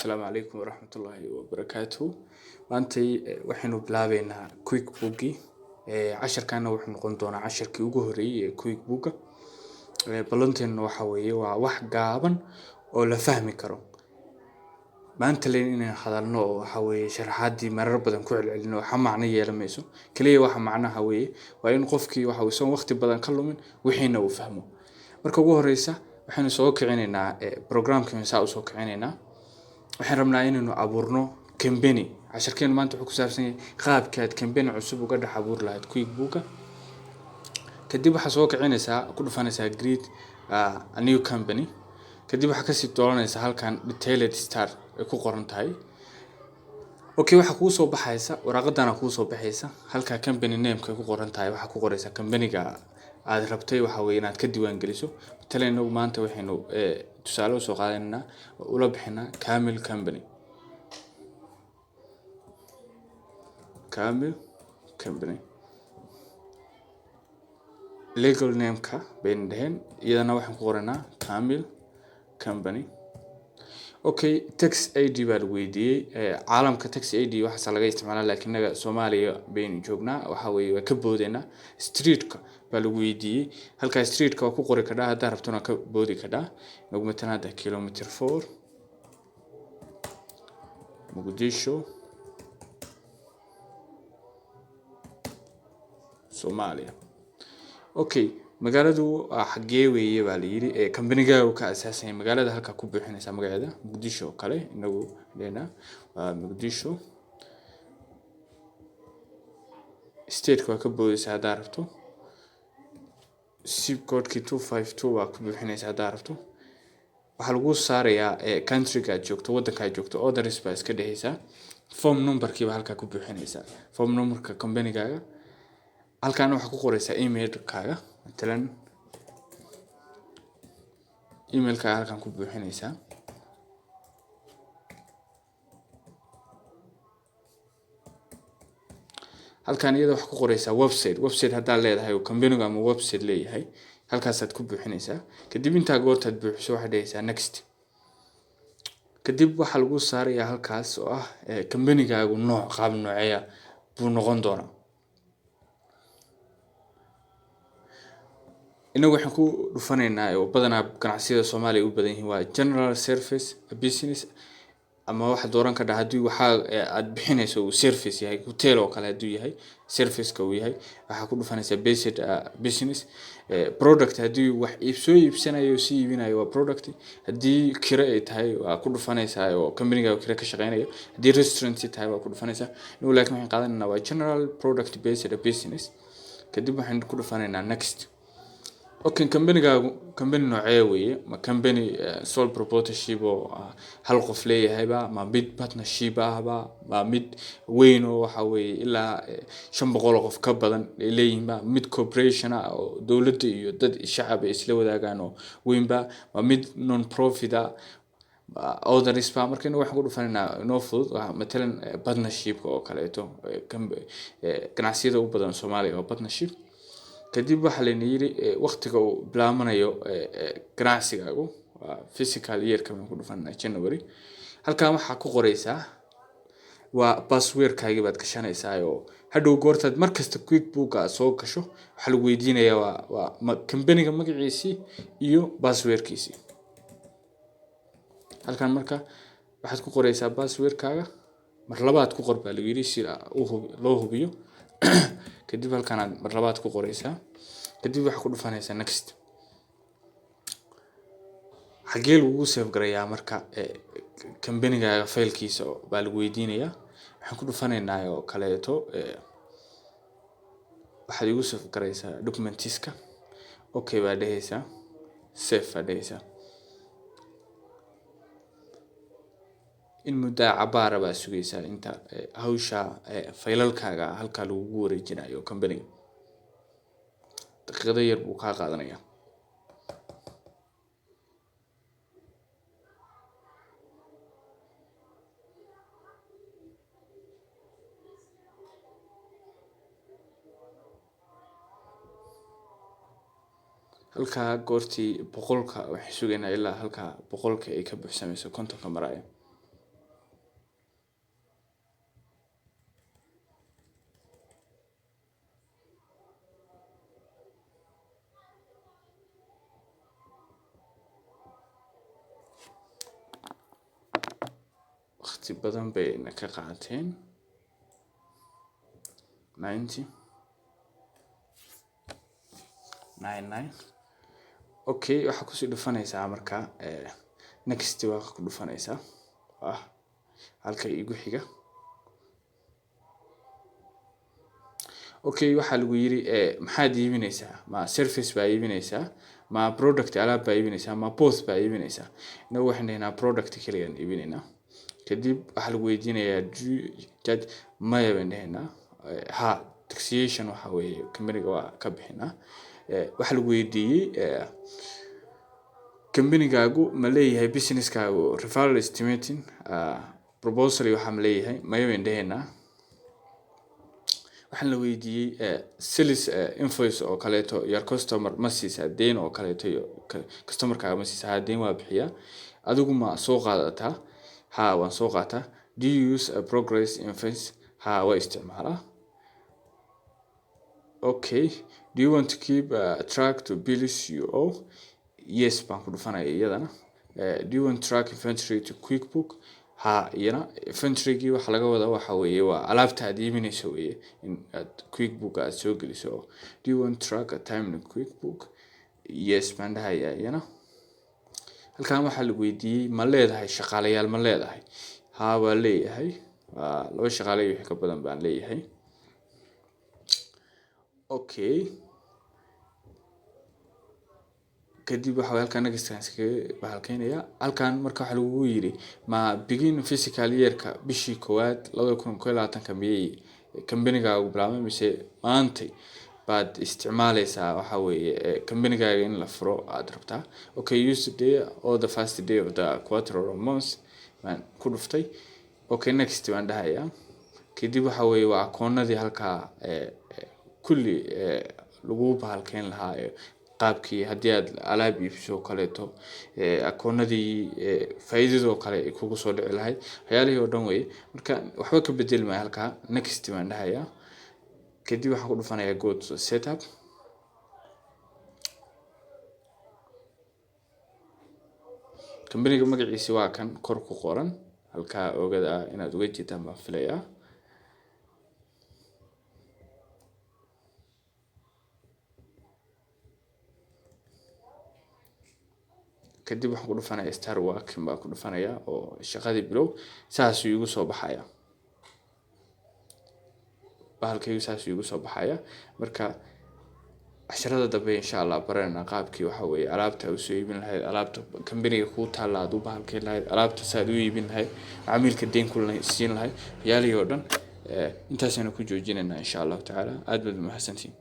السلام عليكم ورحمة الله وبركاته. maantay waxaynu bilaabeynaa QuickBooki casharkana wuxuu noqon doonaa casharkii ugu horeeyay ee QuickBooka. Ballanteenu waxa weeye waa wax gaaban oo la fahmi karo. maanta leen inaan hadalno oo waxa weeye sharaxaadii marar badan ku celcelino waxa macno yeelamayso kaliya waxa macnaha weeye waa in qofkii waxa uu soo waqti badan ka lumin wixiina uu fahmo. marka ugu horeysa waxaynu soo kicinaynaa programka insa u soo kicinaynaa waxaan rabnaa inaynu abuurno company casharkeen maanta wuxuu ku saabsan yahay qaabka aad company cusub uga dhex abuur lahayd QuickBooka. kadib waxa soo kicinaysaa ku dhufanaysaa create a new company. kadib waxa ka sii dooranaysaa halkan detailed start ay ku qoran tahay. okay waxa ku soo baxaysa warqadana ku soo baxaysa halka company name ka ku qoran tahay waxa ku qoraysa company-ga aad rabtay waxa weeye inaad ka diiwaan geliso. talena maanta waxaynu tusaale soo qaadanaa ula bixinaa Kamil Company. Kamil Company legal name ka bayn dhayn iyadana waxaan ku qoranaa Kamil Company. okay tax ID baa lagu weydiiyay caalamka tax ID waxa laga isticmaalaa laakiin naga Soomaaliya bayn joognaa waxa weeye waa ka boodena street-ka baa lagu weydiiyay halka street-ka waa ku qori karaa haddii rabtona ka boodi karaa nagu matanaada kilometer 4 Muqdisho Soomaaliya. okay magaaladu xagee weeye baa la yiri company-ga uu ka aasaasan yahay magaalada halka ku buuxinaysa magaceeda Muqdisho kale inagu leena Muqdisho state-ka waa ka boodaysa haddii rabto zip code-ki 252 waa ku buuxinaysa haddii rabto waxa lagu saarayaa country-ga joogto waddanka joogto orders baa iska dhexaysa form number-kiiba halka ku buuxinaysa form number-ka company-gaaga halkan waxa ku qoraysa email-kaaga matalan email-ka halkan ku buuxinaysa halkan iyada wax ku qoraysa website hadaa leedahay oo company-ga ama website leeyahay halkaas aad ku buuxinaysa kadib inta goortaad buuxiso waxa dhahaysa next. kadib waxa lagu saarayaa halkaas oo ah company-gaagu nooc qaab nooceeya buu noqon doonaa. inagu waxaan ku dhufanaynaa oo badanaa ganacsiyada Soomaaliya u badan yihiin waa general service business ama waxa dooran ka dhaxadii waxa aad bixinayso uu service yahay hotel oo kale haduu yahay service-ka uu yahay waxa ku dhufanaysaa basic business product hadii wax iibsanayo si iibinayo waa product hadii kira ay tahay waa ku dhufanaysaa oo company-ga kira ka shaqeynayo hadii restaurant tahay waa ku dhufanaysaa inuu laakiin waxaan qaadanaynaa waa general product based business kadib waxaan ku dhufanaynaa next. okay company noocee weeye ma company sole proprietorship oo hal qof leeyahay ma mid partnership ma mid weyn oo waxa weeye ilaa 500 qof ka badan leeyihiin ba mid corporation oo dawladda iyo dad shacab isla wadaagaan oo weyn ba ma mid non profit orders ba markii waxaan ku dhufanaynaa no food matalan partnership oo kaleeto ganacsiyada u badan Soomaaliya oo partnership. kadib waxa la yiri waqtiga uu bilaabanayo ganacsigaagu physical year-ka ku dhufanaa January halka waxa ku qoraysaa waa password-kaaga baad gashanaysaa oo hadhow goortaad markasta QuickBooka soo gasho waxa lagu weydiinayaa waa company-ga magaciisa iyo password-kiisa halkan marka waxaad ku qoraysaa password-kaaga mar labaad ku qor baa lagu yiri si loo hubiyo kadib halkan mar labaad ku qoraysaa kadib waxa ku dhufanaysaa next. xagee lagu save garayaa marka company-ga file-kiisa baa lagu weydiinayaa waxaan ku dhufanaynaa oo kaleeto waxa lagu save garaysaa documents-ka okay baa dhahaysaa save baa dhahaysaa in muddo cabaara baa sugaysaa inta hawsha faylalkaaga halka lagu wareejinayo company daqiiqado yar buu ka qaadanayaa. halka goortii 100ka wax sugeynaa ilaa halka 100ka ay ka buuxsamayso kontonka maraya waqti badan bay ka qaateen 99. Okay, waxa ku sii dhufanaysaa marka next waa ku dhufanaysaa halka igu xiga. Okay, waxa lagu yiri maxaad iibinaysaa? Ma service baa iibinaysaa? Ma product alaab baa iibinaysaa? Ma both baa iibinaysaa? Inagu waxaan dhahnaa product kaliya iibinaynaa. Kadib waxa lagu weydiinayaa judge maya baan dhahnaa. Ha, taxation waxa weeye company-ga waa ka bixinaa. Waxa lagu weydiiyay company-gaagu ma leeyahay business-kaagu referral estimating proposal waxa ma leeyahay? Maya baan dhahnaa. waxaan la weydiiyay sales invoice oo kaleeto your customer ma siisaa deyn oo kaleeto customer kaaga ma siisaa deyn waa bixiyaa adigu ma soo qaadataa? Ha, waan soo qaataa. Do you use a progress invoice? Ha, waa isticmaalaa. Okay, do you want to keep track to bills you owe? Yes, baan ku dhufanaya iyadana. Do you want to track inventory to QuickBook? Ha, iyana inventory-gii waxa laga wadaa waxa weeye waa alaabta aad iibinayso weeye in aad QuickBook aad soo geliso. Do you want to track a time in QuickBook? Yes, baan dhahayaa iyana. halkan waxa lagu weydiiyay ma leedahay shaqaalayaal ma leedahay? Ha, waa leeyahay. laba shaqaale iyo wixii ka badan baan leeyahay. Okay, kadib waxa halkan next bahalkeynaya halkan marka waxa lagu yiri ma begin fiscal year-ka bishii koowaad 2021 miyay company-gaagu bilaabay mise maantay baad isticmaalaysaa waxa weeye company-gaaga in la furo aad rabtaa? Okay, use the day or the first day of the quarter or month man ku dhuftay. Okay, next waan dhahayaa. kadib waxa weeye waa akoonadii halka kulli lagu bahalkeyn lahaa qaabkii haddii aad alaab iibso kaleeto akoonadii faa'iidado kale kugu soo dhici lahayd waxyaalihii oo dhan weeye. marka waxba ka bedelmay halka next waan dhahayaa. kadib waxaan ku dhufanayaa go to setup. company-ga magaciisa waa kan kor ku qoran halka oogada inaad uga jeedaan baan filayaa. kadib waxaan ku dhufanayaa star work baan ku dhufanayaa oo shaqadii bilow saas igu soo baxaya. bahalkaygu saas igu soo baxaya. marka casharada dambe insha Allah barana qaabkii waxa weeye alaabta u soo iibin lahayd alaabta company-ga ku taala aad u bahalkeen lahayd alaabta saad u iibin lahayd macaamilka deyn ku siin lahayd waxyaalihii oo dhan intaasina ku joojinayna insha Allah taala. aad baad mahadsantiin.